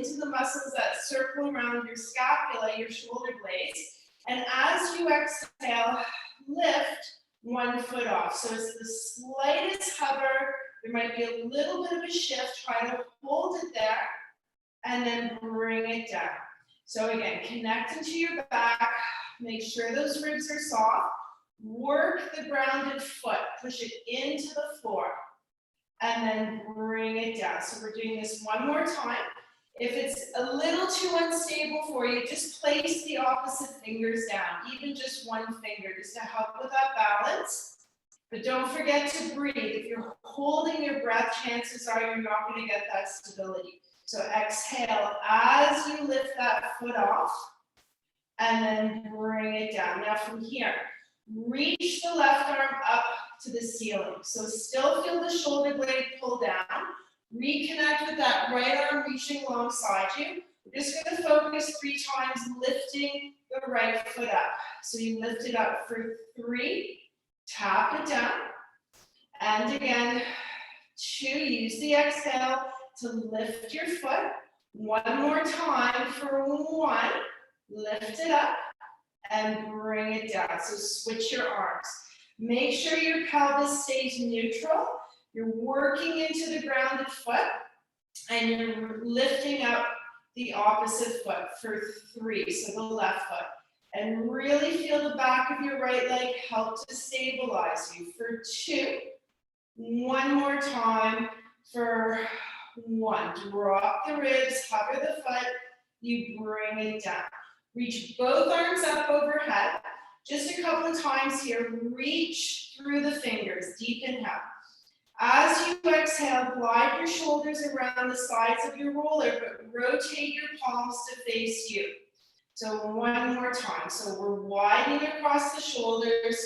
into the muscles that circle around your scapula, your shoulder blades. And as you exhale, lift one foot off. So it's the slightest hover. There might be a little bit of a shift. Try to hold it there and then bring it down. So again, connect into your back. Make sure those ribs are soft. Work the grounded foot. Push it into the floor. And then bring it down. So we're doing this one more time. If it's a little too unstable for you, just place the opposite fingers down, even just one finger, just to help with that balance. But don't forget to breathe. If you're holding your breath, chances are you're not going to get that stability. So exhale as you lift that foot off, and then bring it down. Now from here, reach the left arm up to the ceiling. So still feel the shoulder blade pull down. Reconnect with that right arm reaching alongside you. We're just going to focus 3 times lifting the right foot up. So you lift it up for 3, tap it down, and again, 2, use the exhale to lift your foot. One more time for 1, lift it up, and bring it down. So switch your arms. Make sure your pelvis stays neutral. You're working into the grounded foot, and you're lifting up the opposite foot for 3, so the left foot. And really feel the back of your right leg help to stabilize you for 2. One more time for 1. Drop the ribs, hover the foot, you bring it down. Reach both arms up overhead. Just a couple of times here, reach through the fingers, deep inhale. As you exhale, glide your shoulders around the sides of your roller, but rotate your palms to face you. So one more time. So we're widening across the shoulders,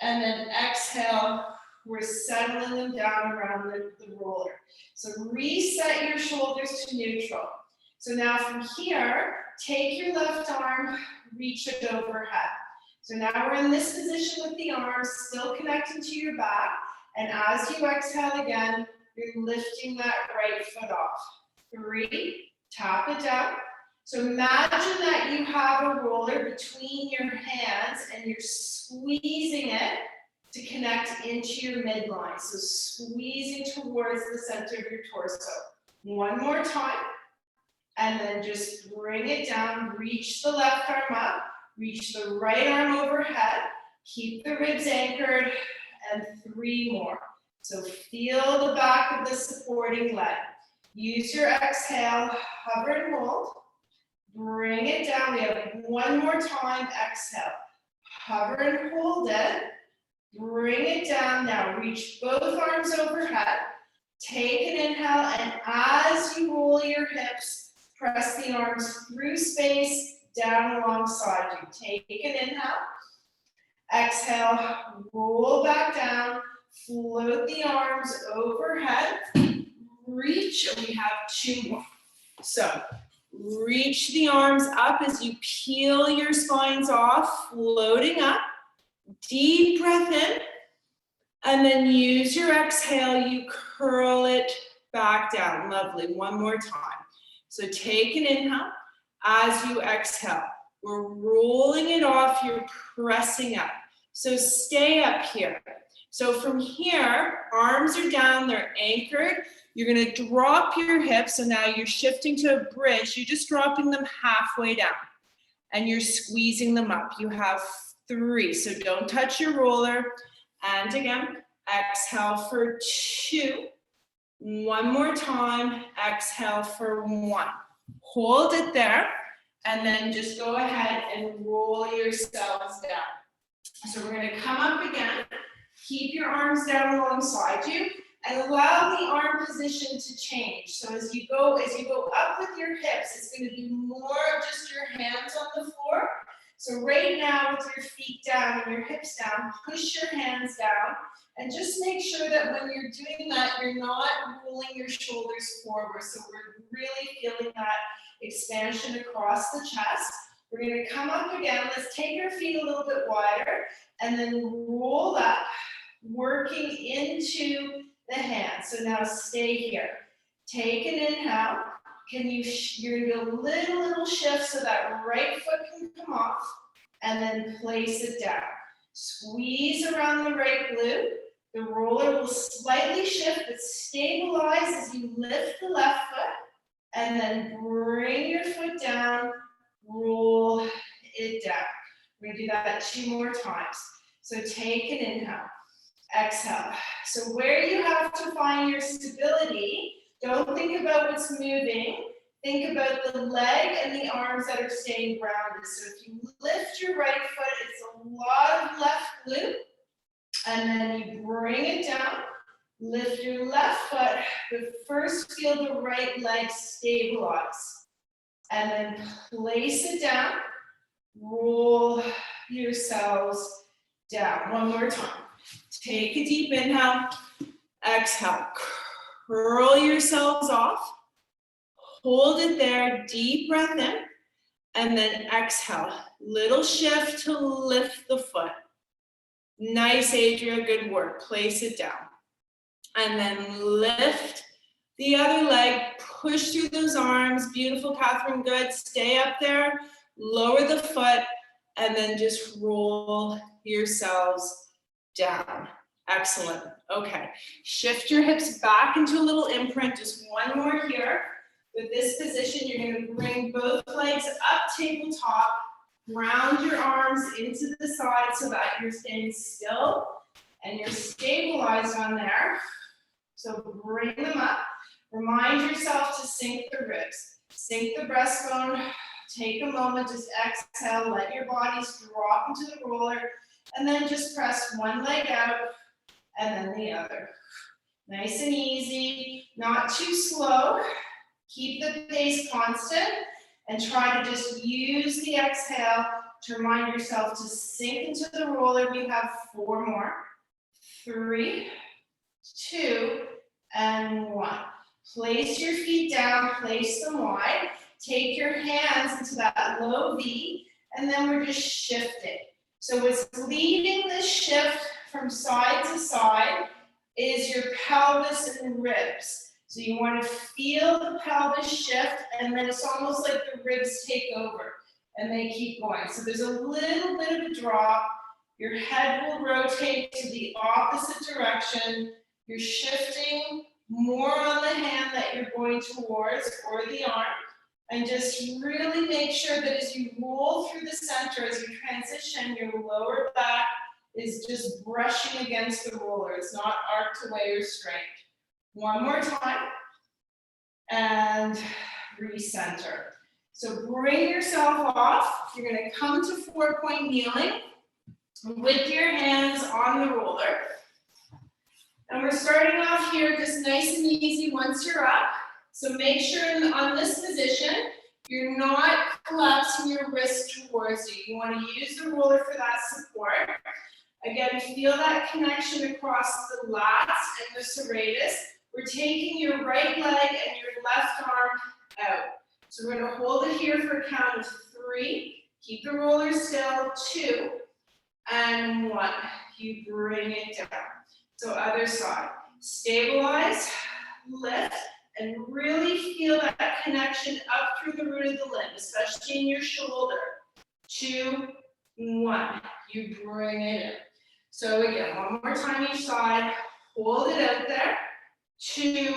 and then exhale, we're settling them down around the roller. So reset your shoulders to neutral. So now from here, take your left arm, reach it overhead. So now we're in this position with the arms, still connecting to your back. And as you exhale again, you're lifting that right foot off. 3, tap it down. So imagine that you have a roller between your hands and you're squeezing it to connect into your midline. So squeezing towards the center of your torso. One more time. And then just bring it down. Reach the left arm up. Reach the right arm overhead. Keep the ribs anchored. And 3 more. So feel the back of the supporting leg. Use your exhale, hover and hold. Bring it down. We have 1 more time. Exhale. Hover and hold it. Bring it down. Now reach both arms overhead. Take an inhale, and as you roll your hips, press the arms through space down alongside you. Take an inhale. Exhale, roll back down, float the arms overhead, reach, and we have 2 more. So, reach the arms up as you peel your spines off, floating up, deep breath in, and then use your exhale, you curl it back down. Lovely, 1 more time. So take an inhale, as you exhale, we're rolling it off, you're pressing up. So stay up here. So from here, arms are down, they're anchored. You're gonna drop your hips, so now you're shifting to a bridge. You're just dropping them halfway down, and you're squeezing them up. You have 3, so don't touch your roller. And again, exhale for 2. 1 more time, exhale for 1. Hold it there, and then just go ahead and roll yourselves down. So we're going to come up again, keep your arms down alongside you, and allow the arm position to change. So as you go up with your hips, it's going to be more of just your hands on the floor. So right now with your feet down and your hips down, push your hands down, and just make sure that when you're doing that, you're not rolling your shoulders forward. So we're really feeling that expansion across the chest. We're going to come up again. Let's take our feet a little bit wider and then roll up, working into the hands. So now stay here. Take an inhale, You're gonna do a little shift so that right foot can come off, and then place it down. Squeeze around the right glute. The roller will slightly shift, but stabilize as you lift the left foot, and then bring your foot down, roll it down. We're gonna do that 2 more times. So take an inhale, exhale. So where you have to find your stability, don't think about what's moving. Think about the leg and the arms that are staying grounded. So if you lift your right foot, it's a lot of left glute. And then you bring it down, lift your left foot, but first feel the right leg stabilize. And then place it down, roll yourselves down. One more time. Take a deep inhale, exhale, curl yourselves off, hold it there, deep breath in, and then exhale. Little shift to lift the foot. Nice, Adria, good work. Place it down. And then lift the other leg, push through those arms. Beautiful, Catherine, good. Stay up there, lower the foot, and then just roll yourselves down. Excellent. Okay, shift your hips back into a little imprint. Just one more here. With this position, you're going to bring both legs up tabletop. Ground your arms into the side so that you're staying still and you're stabilized on there. So bring them up. Remind yourself to sink the ribs. Sink the breastbone. Take a moment, just exhale. Let your bodies drop into the roller. And then just press one leg out and then the other. Nice and easy, not too slow. Keep the pace constant. And try to just use the exhale to remind yourself to sink into the roller. We have 4 more. 3, 2, and 1. Place your feet down, place them wide. Take your hands into that low V, and then we're just shifting. So what's leading this shift from side to side is your pelvis and ribs. So you want to feel the pelvis shift, and then it's almost like the ribs take over, and they keep going. So there's a little bit of a drop. Your head will rotate to the opposite direction. You're shifting more on the hand that you're going towards, or the arm. And just really make sure that as you roll through the center, as you transition, your lower back is just brushing against the roller. It's not arced away or straight. One more time, and recenter. So bring yourself off. You're gonna come to 4-point kneeling with your hands on the roller. And we're starting off here just nice and easy once you're up. So make sure on this position, you're not collapsing your wrist towards you. You wanna use the roller for that support. Again, feel that connection across the lats and the serratus. We're taking your right leg and your left arm out. So we're gonna hold it here for a count of 3. Keep the roller still, 2, and 1. You bring it down. So other side. Stabilize, lift, and really feel that connection up through the root of the limb, especially in your shoulder. 2, 1. You bring it in. So again, one more time each side. Hold it out there. 2,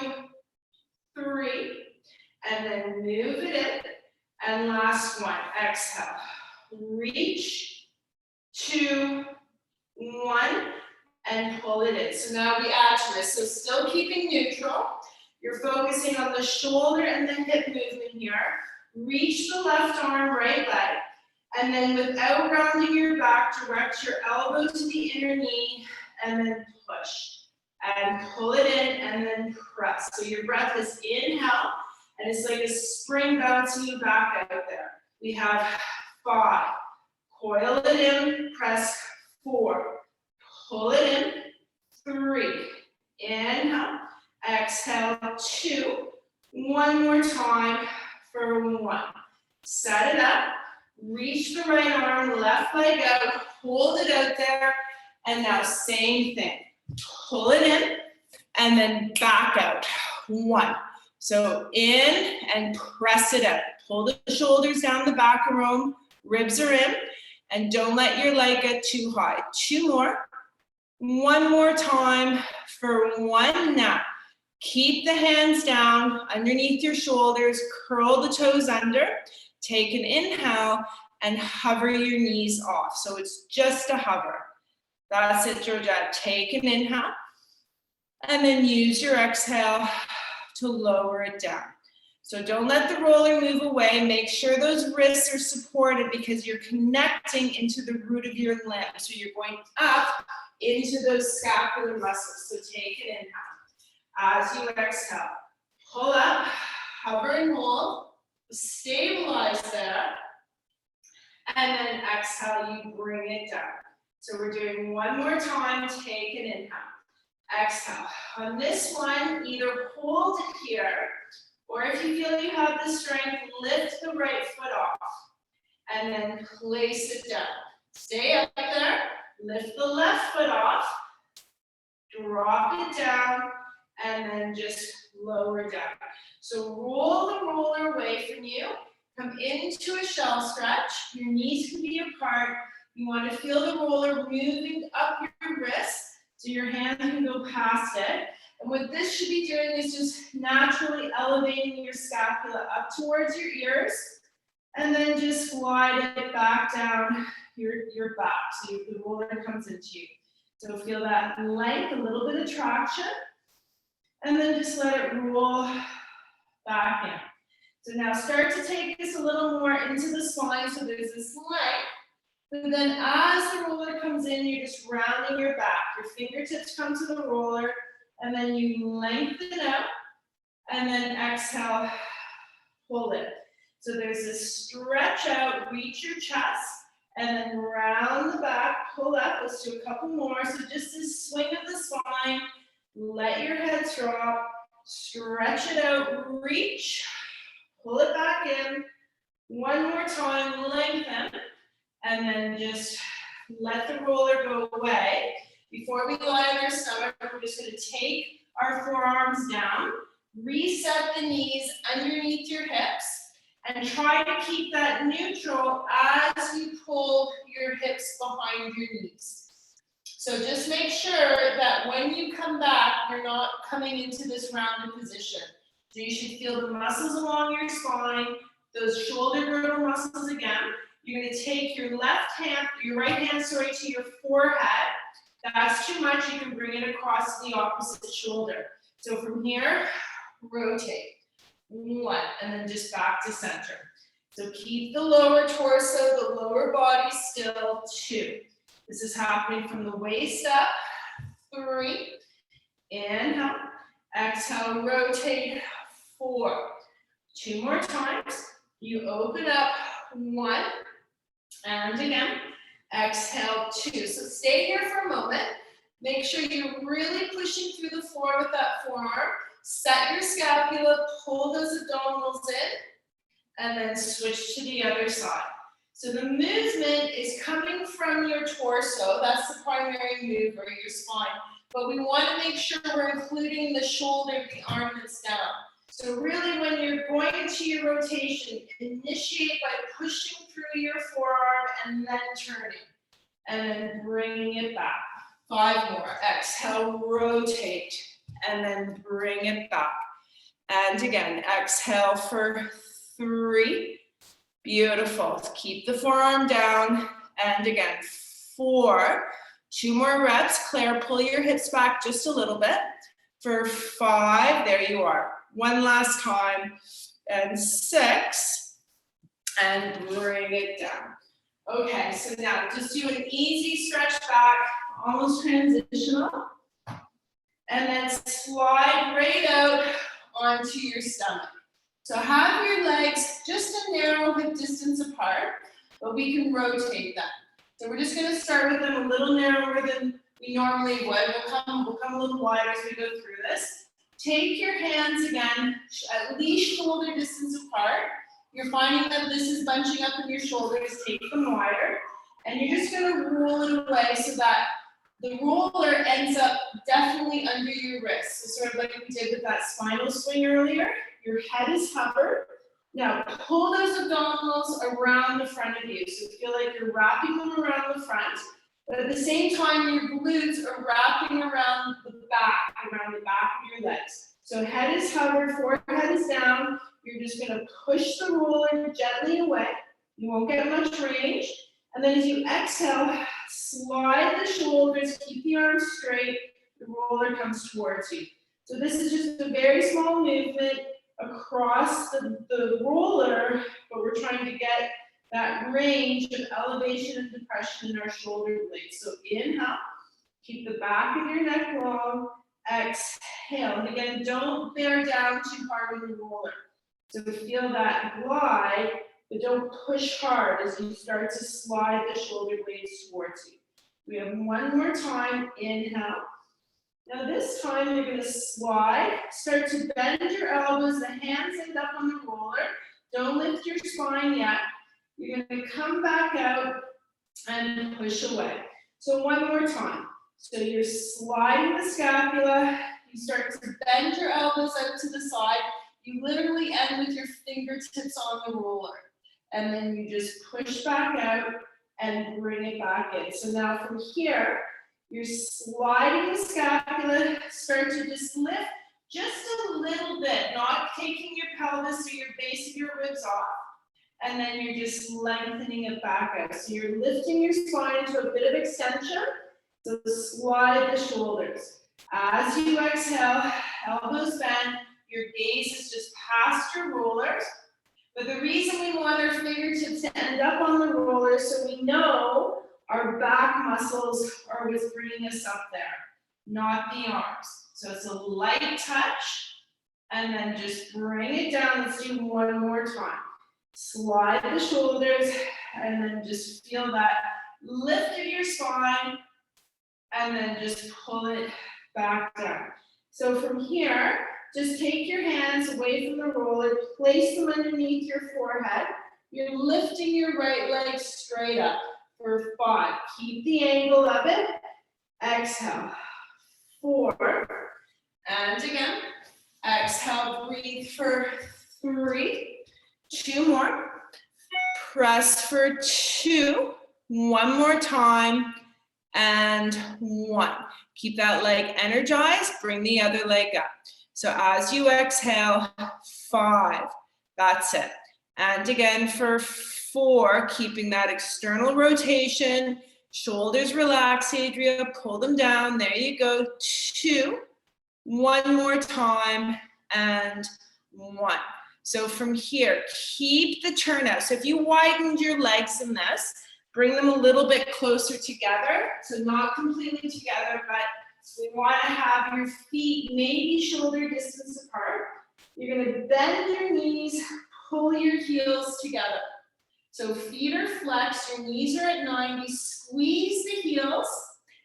3, and then move it in. And last one, exhale. Reach, 2, 1, and pull it in. So now we add to this. So still keeping neutral. You're focusing on the shoulder and the hip movement here. Reach the left arm, right leg. And then without rounding your back, direct your elbow to the inner knee and then push. And pull it in and then press. So your breath is inhale, and it's like a spring bouncing you back out there. We have 5. Coil it in, press 4. Pull it in, 3. Inhale, exhale, 2. One more time for 1. Set it up, reach the right arm, left leg out, hold it out there, and now same thing. Pull it in, and then back out. 1. So in and press it out. Pull the shoulders down the back of room, ribs are in, and don't let your leg get too high. 2 more. 1 more time for 1 now. Keep the hands down underneath your shoulders, curl the toes under, take an inhale, and hover your knees off. So it's just a hover. That's it, Georgette. Take an inhale, and then use your exhale to lower it down. So don't let the roller move away. Make sure those wrists are supported because you're connecting into the root of your limb. So you're going up into those scapular muscles. So take an inhale. As you exhale, pull up, hover and hold, stabilize there, and then exhale, you bring it down. So we're doing 1 more time, take an inhale, exhale. On this one, either hold it here, or if you feel you have the strength, lift the right foot off, and then place it down. Stay up there, lift the left foot off, drop it down, and then just lower down. So roll the roller away from you, come into a shell stretch, your knees can be apart, you want to feel the roller moving up your wrist, so your hand can go past it. And what this should be doing is just naturally elevating your scapula up towards your ears, and then just slide it back down your back, so the roller comes into you. So feel that length, a little bit of traction, and then just let it roll back in. So now start to take this a little more into the spine, so there's this length. And then as the roller comes in, you're just rounding your back. Your fingertips come to the roller, and then you lengthen out, and then exhale, pull it. So there's this stretch out, reach your chest, and then round the back, pull up. Let's do a couple more. So just this swing of the spine, let your head drop, stretch it out, reach, pull it back in. 1 more time, lengthen, and then just let the roller go away. Before we lie on our stomach, we're just going to take our forearms down, reset the knees underneath your hips, and try to keep that neutral as you pull your hips behind your knees. So just make sure that when you come back, you're not coming into this rounded position. So you should feel the muscles along your spine, those shoulder girdle muscles again. You're going to take your right hand, to your forehead. That's too much. You can bring it across the opposite shoulder. So from here, rotate. 1, and then just back to center. So keep the lower torso, the lower body still. 2. This is happening from the waist up. 3. Inhale. Exhale, rotate. 4. 2 more times. You open up. 1. And again. Exhale, 2. So stay here for a moment. Make sure you're really pushing through the floor with that forearm. Set your scapula, pull those abdominals in, and then switch to the other side. So the movement is coming from your torso. That's the primary move, or your spine. But we want to make sure we're including the shoulder, the arm that's down. So really, when you're going into your rotation, initiate by pushing through your forearm and then turning. And then bringing it back. 5 more. Exhale, rotate. And then bring it back. And again, exhale for 3. Beautiful. Keep the forearm down. And again, 4. 2 more reps. Claire, pull your hips back just a little bit. For 5, there you are. 1 last time. And 6. And bring it down. Okay, so now just do an easy stretch back, almost transitional. And then slide right out onto your stomach. So have your legs just a narrow hip distance apart, but we can rotate them. So we're just going to start with them a little narrower than we normally would. We'll come a little wider as we go through this. Take your hands again, at least shoulder distance apart. You're finding that this is bunching up in your shoulders, take them wider. And you're just going to roll it away so that the roller ends up definitely under your wrist. So sort of like we did with that spinal swing earlier, Your head is hovered. Now pull those abdominals around the front of you. So feel like you're wrapping them around the front, but at the same time, your glutes are wrapping around the back of your legs. So head is hovered, forehead is down. You're just gonna push the roller gently away. You won't get much range. And then as you exhale, slide the shoulders, keep the arms straight, the roller comes towards you. So this is just a very small movement across the roller, but we're trying to get that range of elevation and depression in our shoulder blades. So inhale, keep the back of your neck long, exhale. And again, don't bear down too hard on the roller. So feel that glide, but don't push hard as you start to slide the shoulder blades towards you. We have one more time, inhale. Now this time you're going to slide, start to bend your elbows, the hands end up on the roller. Don't lift your spine yet. You're going to come back out and push away. So one more time. So you're sliding the scapula, you start to bend your elbows out to the side. You literally end with your fingertips on the roller. And then you just push back out and bring it back in. So now from here, you're sliding the scapula, start to just lift just a little bit, not taking your pelvis or your base of your ribs off. And then you're just lengthening it back out. So you're lifting your spine into a bit of extension. So slide the shoulders. As you exhale, elbows bend, your gaze is just past your rollers. But the reason we want our fingertips to end up on the roller so we know our back muscles are what's bringing us up there, not the arms. So it's a light touch, and then just bring it down. Let's do one more time. Slide the shoulders, and then just feel that lift of your spine, and then just pull it back down. So from here, just take your hands away from the roller, place them underneath your forehead. You're lifting your right leg straight up for 5. Keep the angle of it. Exhale. 4. And again. Exhale, breathe for 3. 2 more. Press for 2. One more time. And 1. Keep that leg energized. Bring the other leg up. So as you exhale, 5. That's it. And again for 4, keeping that external rotation. Shoulders relax, Adria. Pull them down. There you go. 2. One more time. And 1. So from here, keep the turn out. So if you widened your legs in this, bring them a little bit closer together. So not completely together, but we want to have your feet maybe shoulder distance apart. You're going to bend your knees, pull your heels together. So feet are flexed, your knees are at 90, squeeze the heels.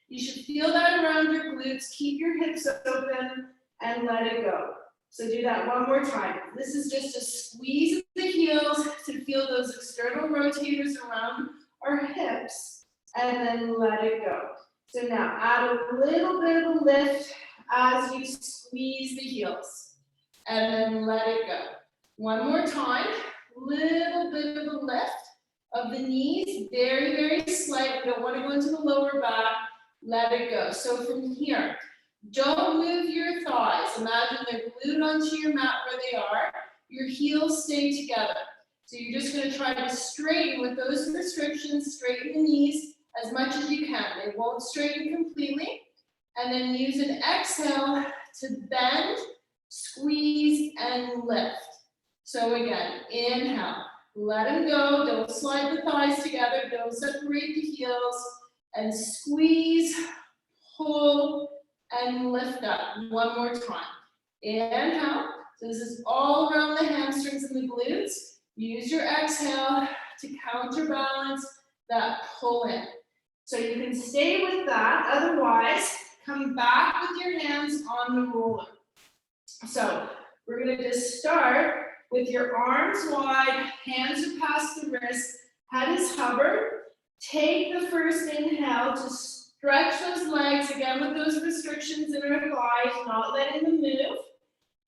You should feel that around your glutes. Keep your hips open and let it go. So do that one more time. This is just a squeeze of the heels to feel those external rotators around our hips, and then let it go. So now add a little bit of a lift as you squeeze the heels, and then let it go. One more time, little bit of a lift of the knees, very, very slight. We don't want to go into the lower back. Let it go. So from here, don't move your thighs. Imagine they're glued onto your mat where they are. Your heels stay together. So you're just going to try to straighten with those restrictions, straighten the knees as much as you can. They won't straighten completely. And then use an exhale to bend, squeeze, and lift. So again, inhale, let them go. Don't slide the thighs together. Don't separate the heels. And squeeze, pull, and lift up. One more time. Inhale. So this is all around the hamstrings and the glutes. Use your exhale to counterbalance that pull in. So you can stay with that. Otherwise, come back with your hands on the roller. So we're going to just start with your arms wide, hands are past the wrists, head is hovered. Take the first inhale to stretch those legs, again with those restrictions in our thighs, not letting them move.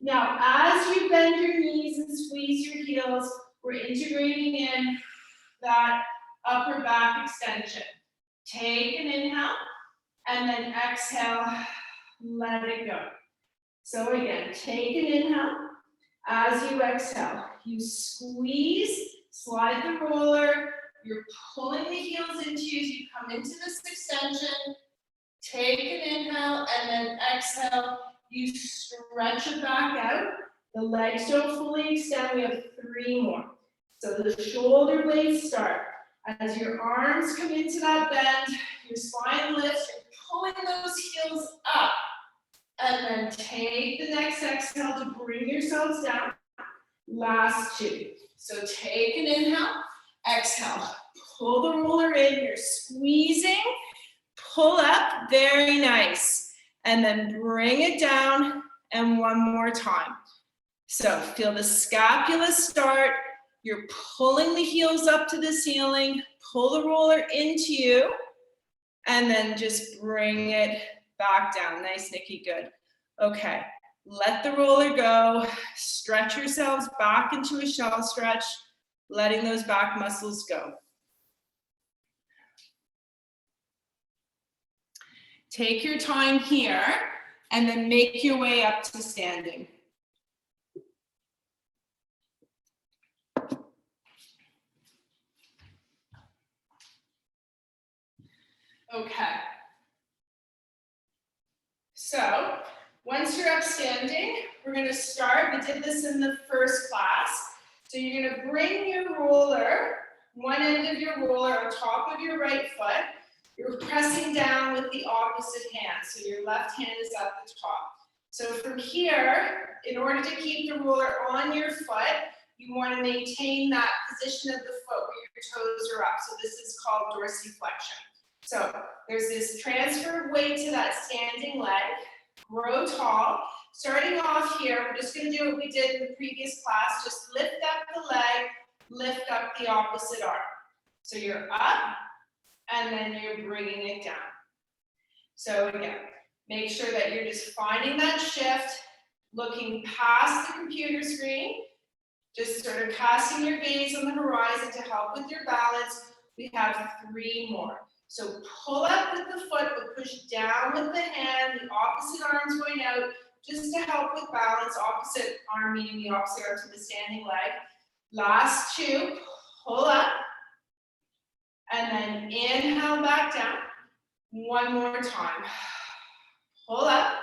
Now, as you bend your knees and squeeze your heels, we're integrating in that upper back extension. Take an inhale, and then exhale, let it go. So again, take an inhale. As you exhale, you squeeze, slide the roller, you're pulling the heels into you as you come into this extension. Take an inhale, and then exhale, you stretch it back out. The legs don't fully extend, we have 3 more. So the shoulder blades start. As your arms come into that bend, your spine lifts, you're pulling those heels up. And then take the next exhale to bring yourselves down. Last 2. So take an inhale, exhale, pull the roller in, you're squeezing, pull up, very nice. And then bring it down, and one more time. So feel the scapula start, you're pulling the heels up to the ceiling, pull the roller into you, and then just bring it back down. Nice, Nikki, good. Okay, let the roller go, stretch yourselves back into a shell stretch, letting those back muscles go. Take your time here, and then make your way up to standing. Okay. So, once you're up standing, we're going to start. We did this in the first class. So you're going to bring your roller, one end of your roller on top of your right foot. You're pressing down with the opposite hand. So your left hand is at the top. So from here, in order to keep the roller on your foot, you want to maintain that position of the foot where your toes are up. So this is called dorsiflexion. So there's this transfer of weight to that standing leg. Grow tall. Starting off here, we're just going to do what we did in the previous class. Just lift up the leg, lift up the opposite arm. So you're up, and then you're bringing it down. So again, make sure that you're just finding that shift, looking past the computer screen, just sort of casting your gaze on the horizon to help with your balance. We have 3 more. So pull up with the foot, but push down with the hand, the opposite arm's going out, just to help with balance. Opposite arm meaning the opposite arm to the standing leg. Last 2, pull up, and then inhale back down. One more time. Pull up,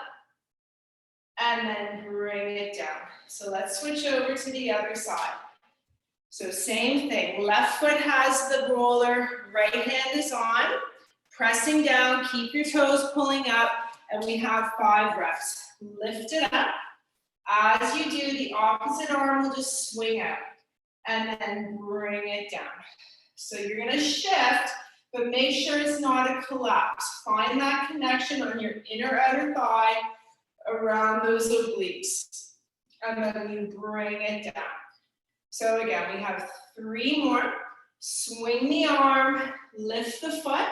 and then bring it down. So let's switch over to the other side. So same thing, left foot has the roller, right hand is on, pressing down, keep your toes pulling up, and we have 5 reps. Lift it up. As you do, the opposite arm will just swing out, and then bring it down. So you're gonna shift, but make sure it's not a collapse. Find that connection on your inner outer thigh around those obliques, and then you bring it down. So again, we have 3 more. Swing the arm, lift the foot,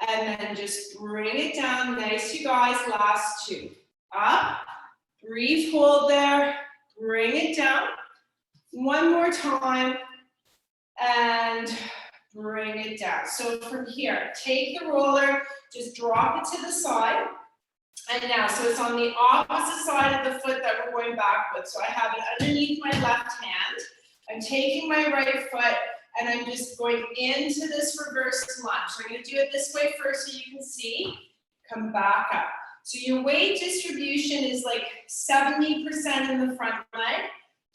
and then just bring it down. Nice, you guys. Last 2. Up, breathe, hold there, bring it down. One more time, and bring it down. So from here, take the roller, just drop it to the side. And now, so it's on the opposite side of the foot that we're going back with. So I have it underneath my left hand. I'm taking my right foot, and I'm just going into this reverse lunge. So I'm going to do it this way first so you can see. Come back up. So your weight distribution is like 70% in the front leg,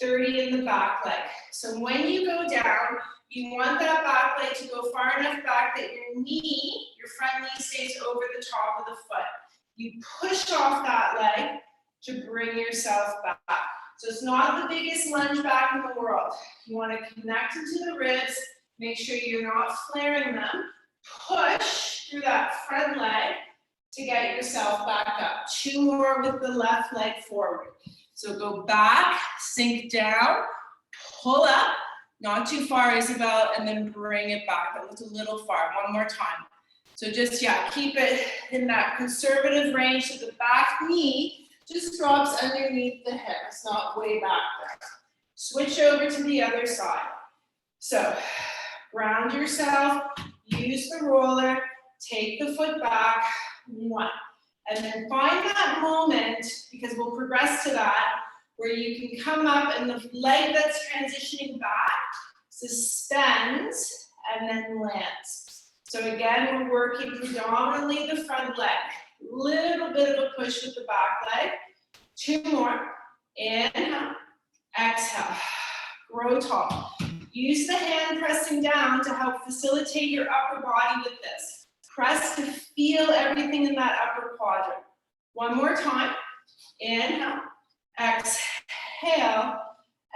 30 in the back leg. So when you go down, you want that back leg to go far enough back that your knee, your front knee stays over the top of the foot. You push off that leg to bring yourself back. So it's not the biggest lunge back in the world. You want to connect into the ribs, make sure you're not flaring them. Push through that front leg to get yourself back up. 2 more with the left leg forward. So go back, sink down, pull up, not too far, Isabel, and then bring it back. That was a little far. One more time. So just, yeah, keep it in that conservative range so the back knee just drops underneath the hip. It's not way back there. Switch over to the other side. So ground yourself, use the roller, take the foot back, 1. And then find that moment, because we'll progress to that, where you can come up and the leg that's transitioning back suspends and then lands. So again, we're working predominantly the front leg. Little bit of a push with the back leg. 2 more. Inhale, exhale. Grow tall. Use the hand pressing down to help facilitate your upper body with this. Press to feel everything in that upper quadrant. 1 more time. Inhale, exhale,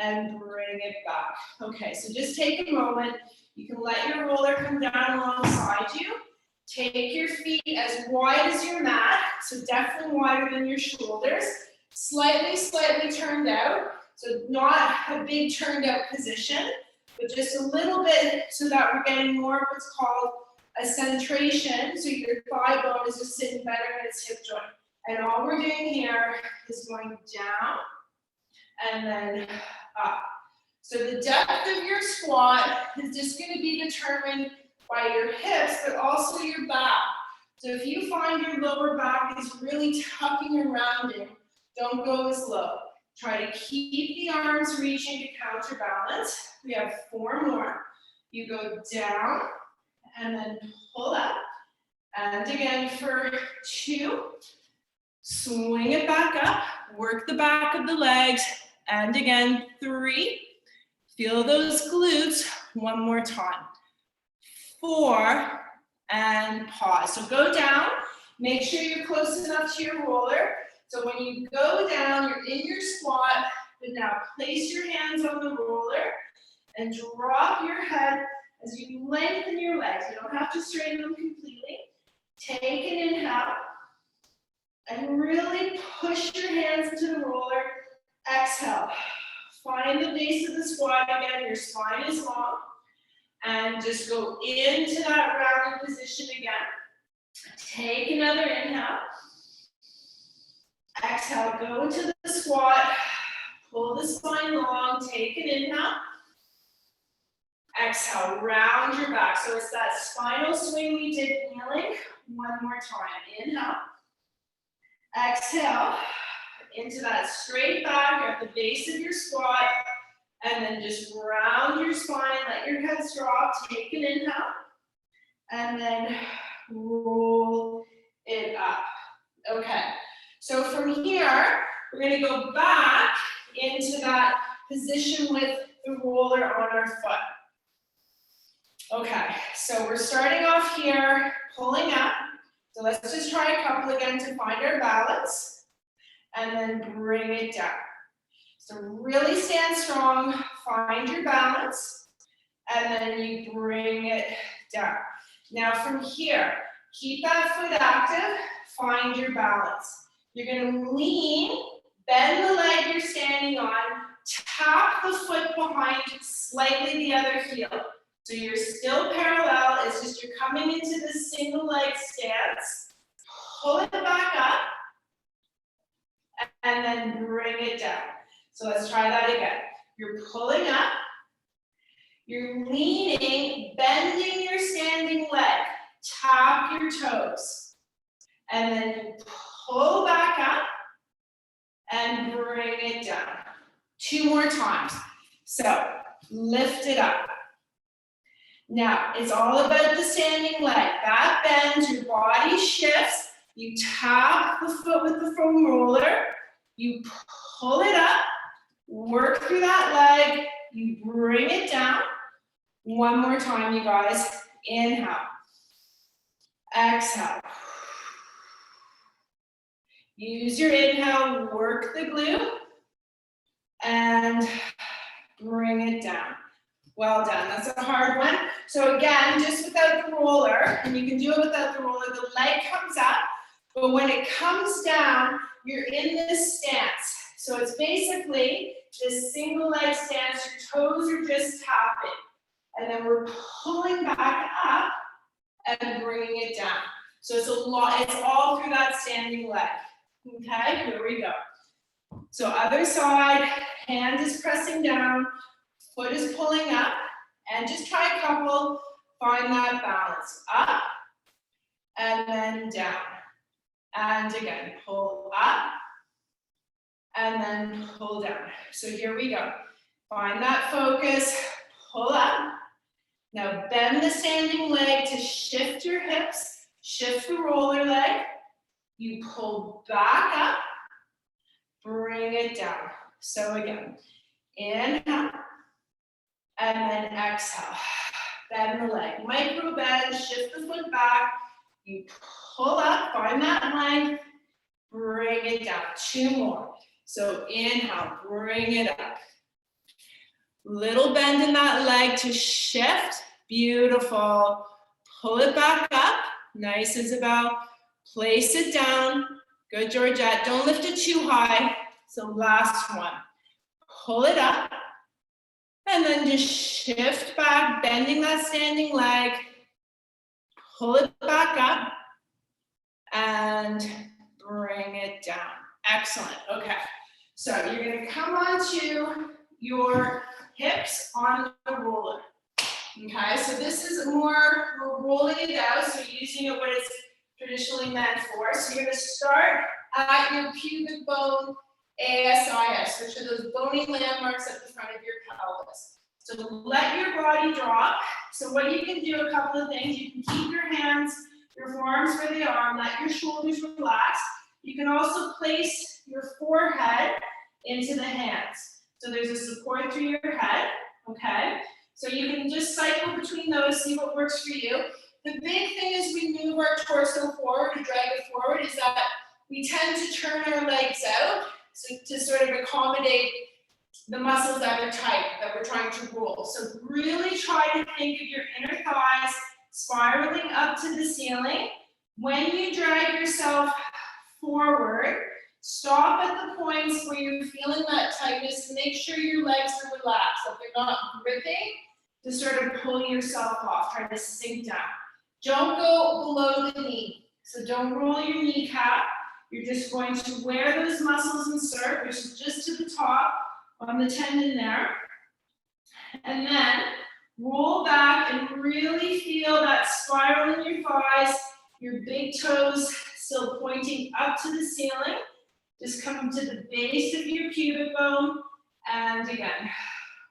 and bring it back. Okay, so just take a moment. You can let your roller come down alongside you. Take your feet as wide as your mat, so definitely wider than your shoulders. Slightly turned out, so not a big turned out position, but just a little bit so that we're getting more of what's called a centration, so your thigh bone is just sitting better in its hip joint. And all we're doing here is going down and then up. So the depth of your squat is just going to be determined by your hips, but also your back. So if you find your lower back is really tucking around you, don't go as low. Try to keep the arms reaching to counterbalance. We have 4 more. You go down and then pull up. And again for 2. Swing it back up. Work the back of the legs. And again, 3. Feel those glutes. 1 more time. 4. And pause. So go down. Make sure you're close enough to your roller. So when you go down, you're in your squat, but now place your hands on the roller and drop your head as you lengthen your legs. You don't have to straighten them completely. Take an inhale and really push your hands into the roller. Exhale. Find the base of the squat again. Your spine is long. And just go into that rounded position again. Take another inhale. Exhale, go into the squat, pull the spine long, take an inhale. Exhale, round your back. So it's that spinal swing we did kneeling. 1 more time. Inhale. Exhale, into that straight back. You're at the base of your squat. And then just round your spine, let your head drop, take an inhale. And then roll it up. Okay. So from here, we're going to go back into that position with the roller on our foot. Okay, so we're starting off here, pulling up. So let's just try a couple again to find our balance. And then bring it down. So really stand strong, find your balance. And then you bring it down. Now from here, keep that foot active, find your balance. You're going to lean, bend the leg you're standing on, tap the foot behind slightly the other heel. So you're still parallel, it's just you're coming into this single leg stance. Pull it back up, and then bring it down. So let's try that again. You're pulling up, you're leaning, bending your standing leg, tap your toes, and then you pull back up and bring it down. 2 more times. So lift it up. Now it's all about the standing leg. That bends, your body shifts. You tap the foot with the foam roller. You pull it up, work through that leg. You bring it down. 1 more time, you guys. Inhale. Exhale. Use your inhale, work the glute, and bring it down. Well done, that's a hard one. So again, just without the roller, and you can do it without the roller, the leg comes up, but when it comes down, you're in this stance. So it's basically this single leg stance, your toes are just tapping. And then we're pulling back up and bringing it down. So it's a lot, it's all through that standing leg. Okay, here we go. So other side, hand is pressing down, foot is pulling up, and just try a couple, find that balance. Up, and then down. And again, pull up, and then pull down. So here we go. Find that focus, pull up. Now bend the standing leg to shift your hips, shift the roller leg. You pull back up, bring it down. So again, inhale, and then exhale. Bend the leg, micro bend, shift the foot back. You pull up, find that length, bring it down. 2 more. So inhale, bring it up. Little bend in that leg to shift. Beautiful. Pull it back up. Nice, Isabel. Place it down. Good, Georgette. Don't lift it too high. So last one. Pull it up. And then just shift back, bending that standing leg. Pull it back up. And bring it down. Excellent. Okay. So you're going to come onto your hips on the roller. Okay, so this is more, we're rolling it out, so using it what it's traditionally meant for. So you're going to start at your pubic bone ASIS, which are those bony landmarks at the front of your pelvis. So let your body drop. So what you can do, a couple of things, you can keep your hands, your forearms where they are, let your shoulders relax. You can also place your forehead into the hands. So there's a support through your head, okay? So you can just cycle between those, see what works for you. The big thing as we move our torso forward, to drag it forward, is that we tend to turn our legs out so to sort of accommodate the muscles that are tight, that we're trying to roll. So really try to think of your inner thighs spiraling up to the ceiling. When you drag yourself forward, stop at the points where you're feeling that tightness and make sure your legs are relaxed, that they're not gripping to sort of pull yourself off, try to sink down. Don't go below the knee. So don't roll your kneecap. You're just going to wear those muscles insert, which is just to the top on the tendon there. And then roll back and really feel that spiral in your thighs, your big toes still pointing up to the ceiling. Just come to the base of your pubic bone, and again,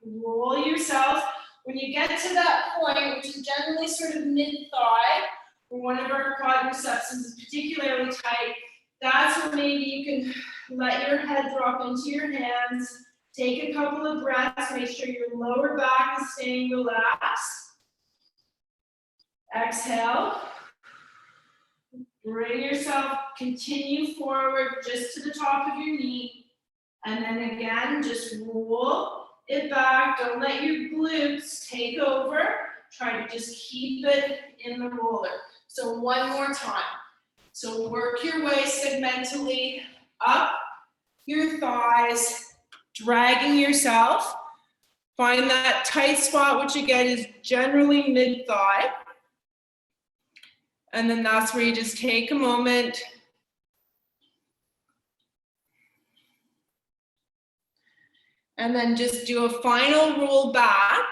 roll yourself. When you get to that point, which is generally sort of mid-thigh, where one of our quadriceps is particularly tight, that's where maybe you can let your head drop into your hands, take a couple of breaths, make sure your lower back is staying relaxed. Exhale. Bring yourself, continue forward just to the top of your knee. And then again, just roll it back. Don't let your glutes take over. Try to just keep it in the roller. So one more time. So work your way segmentally up your thighs, dragging yourself. Find that tight spot, which again is generally mid-thigh. And then that's where you just take a moment. And then just do a final roll back.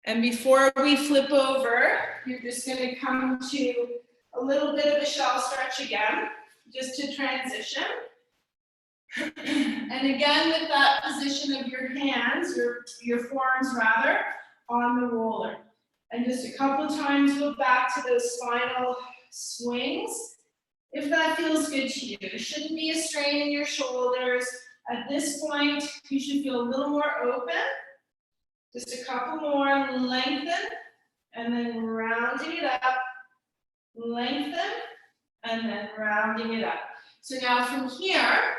And before we flip over, you're just going to come to a little bit of a shell stretch again, just to transition. And again, with that position of your hands, your forearms rather, on the roller. And just a couple of times go back to those spinal swings. If that feels good to you, there shouldn't be a strain in your shoulders. At this point, you should feel a little more open. Just a couple more, lengthen, and then rounding it up, lengthen, and then rounding it up. So now from here,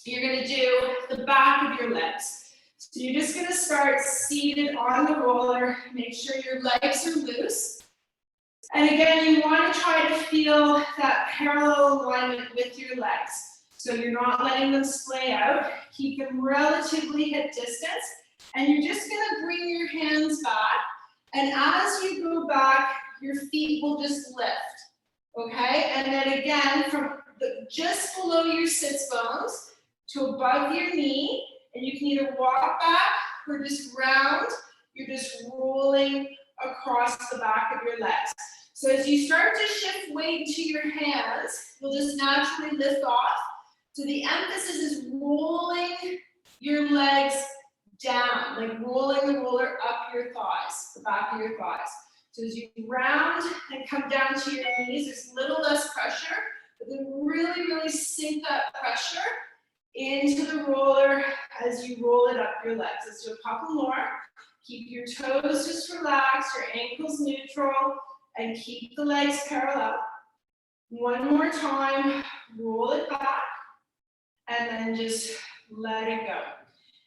you're gonna do the back of your legs. So you're just gonna start seated on the roller, make sure your legs are loose. And again, you wanna try to feel that parallel alignment with your legs. So you're not letting them splay out, keep them relatively hip distance, and you're just gonna bring your hands back, and as you go back, your feet will just lift, okay? And then again, from just below your sits bones to above your knee, and you can either walk back or just round. You're just rolling across the back of your legs. So as you start to shift weight into your hands, you'll just naturally lift off. So the emphasis is rolling your legs down, like rolling the roller up your thighs, the back of your thighs. So as you round and come down to your knees, there's a little less pressure, but then really, really sink that pressure into the roller as you roll it up your legs. Let's do a couple more. Keep your toes just relaxed, your ankles neutral, and keep the legs parallel. One more time, roll it back, and then just let it go.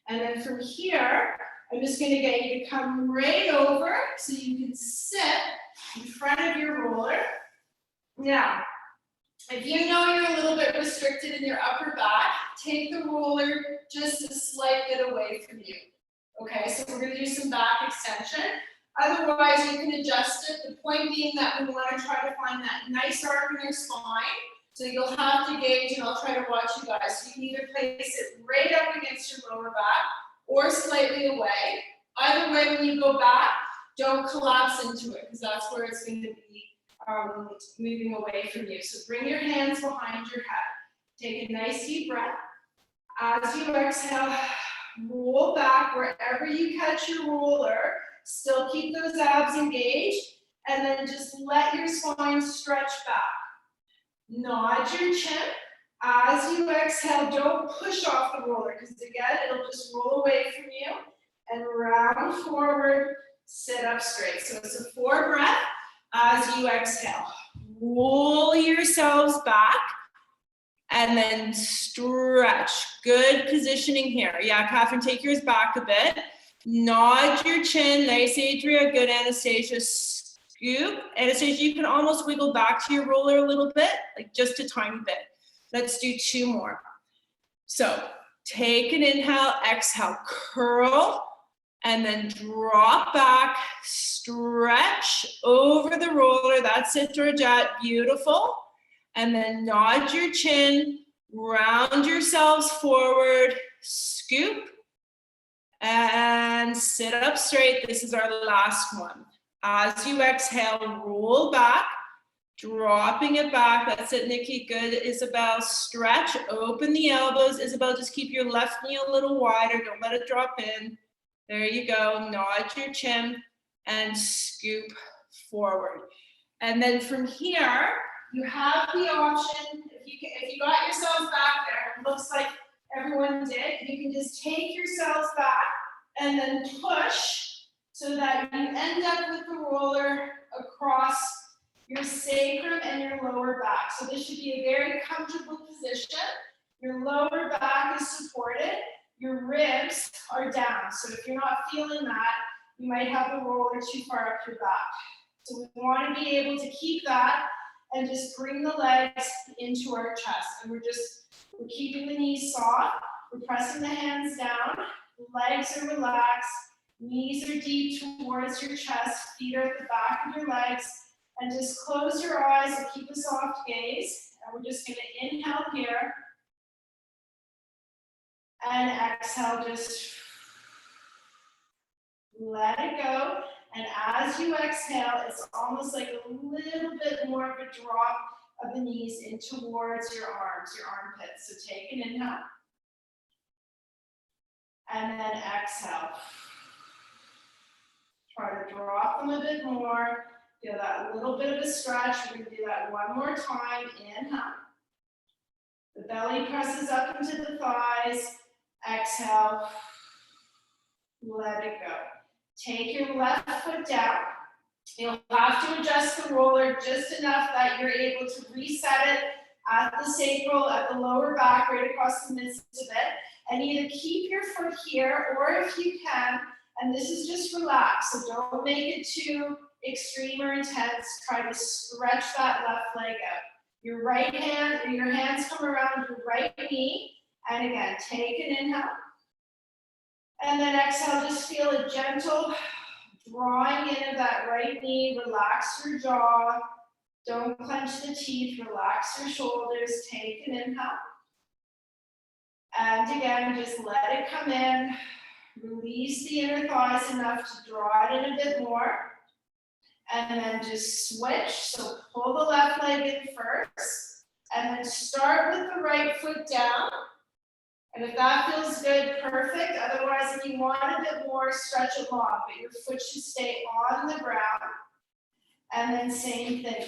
And then from here, I'm just going to get you to come right over so you can sit in front of your roller. Now, if you know you're a little bit restricted in your upper back, take the roller just a slight bit away from you. Okay, so we're going to do some back extension. Otherwise, you can adjust it. The point being that we want to try to find that nice arc in your spine. So you'll have to gauge, and I'll try to watch you guys. So you can either place it right up against your lower back or slightly away. Either way, when you go back, don't collapse into it because that's where it's going to be moving away from you. So bring your hands behind your head. Take a nice deep breath. As you exhale, roll back wherever you catch your roller. Still keep those abs engaged, and then just let your spine stretch back. Nod your chin. As you exhale, don't push off the roller, because again, it'll just roll away from you. And round forward, sit up straight. So it's a 4 breath as you exhale. Roll yourselves back, and then stretch. Good positioning here. Yeah, Catherine, take yours back a bit. Nod your chin. Nice, Adria. Good, Anastasia. Scoop. Anastasia, you can almost wiggle back to your roller a little bit, like just a tiny bit. Let's do 2 more. So take an inhale, exhale, curl, and then drop back, stretch over the roller. That's it, Georgette. Beautiful. And then nod your chin, round yourselves forward, scoop, and sit up straight. This is our last one. As you exhale, roll back, dropping it back. That's it, Nikki. Good, Isabel. Stretch, open the elbows. Isabel, just keep your left knee a little wider. Don't let it drop in. There you go. Nod your chin and scoop forward. And then from here, you have the option, if you got yourselves back there, it looks like everyone did, you can just take yourselves back and then push so that you end up with the roller across your sacrum and your lower back. So this should be a very comfortable position. Your lower back is supported, your ribs are down. So if you're not feeling that, you might have the roller too far up your back. So we want to be able to keep that and just bring the legs into our chest. And we're keeping the knees soft. We're pressing the hands down. Legs are relaxed. Knees are deep towards your chest. Feet are at the back of your legs. And just close your eyes and keep a soft gaze. And we're just going to inhale here. And exhale, just let it go. And as you exhale, it's almost like a little bit more of a drop of the knees in towards your arms, your armpits. So take an inhale. And then exhale. Try to drop them a bit more. Feel that little bit of a stretch. We're going to do that one more time. Inhale. The belly presses up into the thighs. Exhale. Let it go. Take your left foot down. You'll have to adjust the roller just enough that you're able to reset it at the sacral, at the lower back, right across the midst of it. And either keep your foot here, or if you can, and this is just relax, so don't make it too extreme or intense, try to stretch that left leg out. Your right hand, or your hands come around your right knee, and again, take an inhale. And then exhale, just feel a gentle drawing in of that right knee, relax your jaw. Don't clench the teeth, relax your shoulders, take an inhale. And again, just let it come in. Release the inner thighs enough to draw it in a bit more. And then just switch, so pull the left leg in first. And then start with the right foot down. And if that feels good, perfect. Otherwise, if you want a bit more, stretch it long, but your foot should stay on the ground. And then same thing.